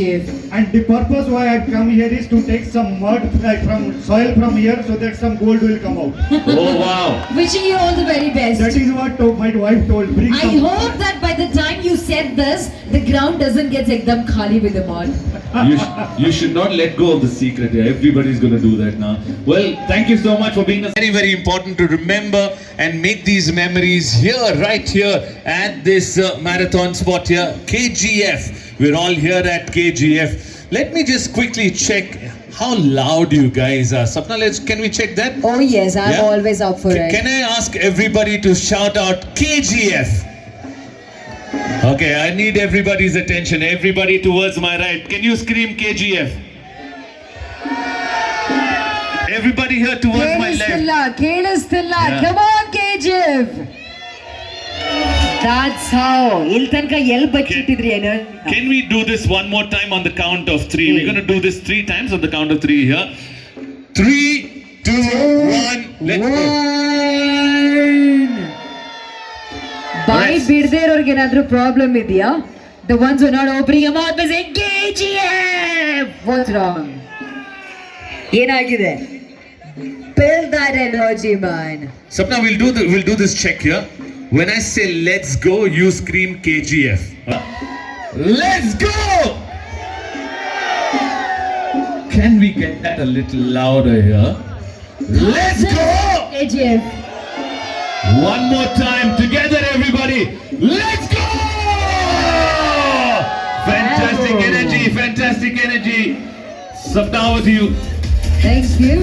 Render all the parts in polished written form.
And the purpose why I come here is to take some mud from soil from here so that some gold will come out. Oh wow. Wishing you all the very best. That is what my wife told. Bring I some. hope that by the time you said this, the ground doesn't get ekdam khali with the mud. You should not let go of the secret. Everybody's going to do that now. Well, thank you so much for being a very, very important to remember and make these memories here, right here at this marathon spot here, KGF. We're all here at KGF. Let me just quickly check how loud you guys are. Sapna, can we check that? Oh yes, I'm Yeah? always up for it. Can I ask everybody to shout out KGF? Okay, I need everybody's attention. Everybody towards my right. Can you scream KGF? Everybody here towards my left. Kelistilla. Yeah. Come on, KGF. That's how. Iltanka yell bachitidri energy. Can we do this one more time on the count of three? We're going to do this 3 times on the count of 3 here. 3, 2, 1. Let's go. Bye ಬಿಡದೇರೋರ್ಗೆ ಏನಾದ್ರೂ problem ಇದೆಯಾ? The ones who are not opening your mouth by saying KGF. What's wrong? ಏನಾಗಿದೆ? Build that energy, man. Sapna, we'll do this check here. When I say let's go, you scream KGF. Let's go! Can we get that a little louder here? Let's go! KGF. One more time, together everybody. Let's go! Fantastic Bravo. energy, fantastic energy. Sapna, over to you. Thank you.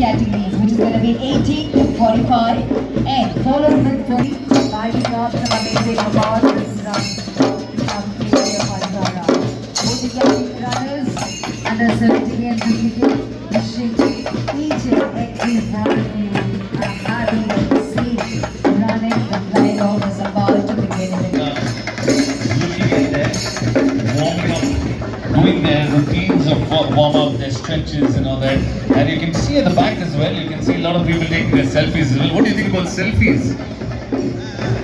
Categories, which is going to be 80, 45, and followed with 40. Lighting up some amazing awards from KGF Alvara. Both the category runners under 70 and 50, wishing each and every one of you a happy seat running the flag off is about to begin in the Looking at that, warming up, doing their routines of warm up, their stretches and all that. And you can see at the back as well, you can see a lot of people taking their selfies as well. What do you think about selfies?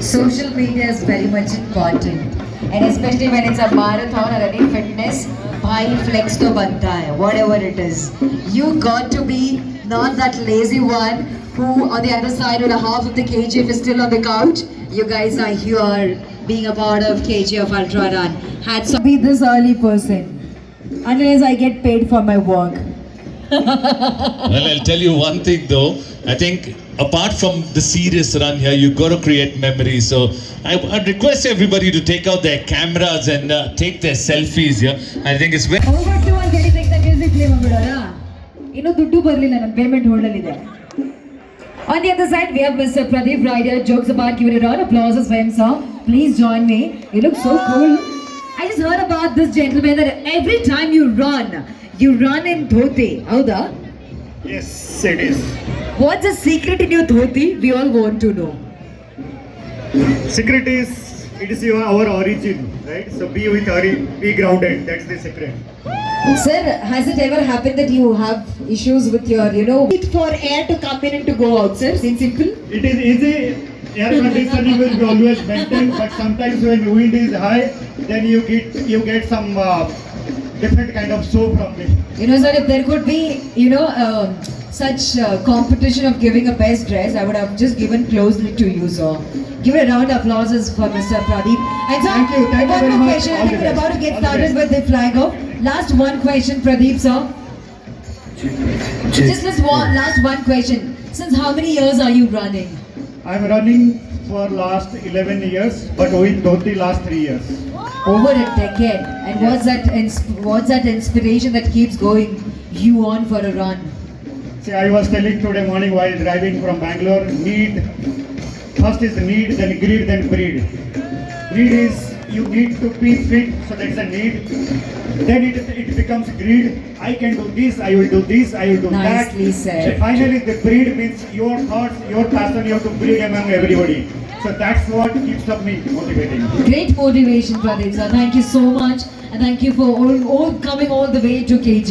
Social media is very much important, and especially when it's a marathon or any fitness, bhai flex to banta hai, whatever it is. You got to be not that lazy one who on the other side when half of the KGF is still on the couch. You guys are here being a part of KGF Ultra Run. Had to be this early person unless I get paid for my work. Well, I'll tell you one thing though. I think apart from the serious run here, you've got to create memories. So I'd request everybody to take out their cameras and take their selfies here. I think it's very... ಹೋಗ್ಬಿಟ್ಟು ಒಂದು ಗಡಿ ತೆಗ್ದ music play ಮಾಡ್ಬಿಡೋಣ. ಇನ್ನೂ ದುಡ್ಡು ಬರಲಿಲ್ಲ, ನನ್ನ payment ಹೋಲ್ಡಲ್ಲಿದೆ. On the other side, we have Mr. Pradeep Ryder. Jokes apart, give it a round of applause for him, sir. Please join me. You look so cool. I just heard about this gentleman that every time you run in dhoti. Howda? Yes, it is. What's the secret in your dhoti? We all want to know. Secret is, it is our origin, right? So be with be grounded. That's the secret. Sir, has it ever happened that you have issues with your, wait for air to come in and to go out, sir? In simple? It is easy. Air conditioning will be always maintained, but sometimes when wind is high, then you get some different kind of show from it. Sir, if there could be, such competition of giving a best dress, I would have just given closely to you, sir. Give a round of applause for Mr. Pradeep. And sir, Thank you one very more much. question. I All think the we're best. about to get All the started best. with the flag off. Last one question, Pradeep sir. Just last one question. Since how many years are you running? I'm running for last 11 years, but with Dhoti last 3 years. Over a decade. And what's that inspiration that keeps going you on for a run? See, I was telling today morning while driving from Bangalore, need, first is need, then greed, then greed. Need is you need to be fit, so that's a need. Then it becomes greed. I can do this, I will do this, I will do Nicely that. said. So finally, the greed means your thoughts, your passion, you have to breed among everybody. So that's what keeps up me motivating. Great motivation, Pradeep sir. Thank you so much. And thank you for all coming all the way to KG.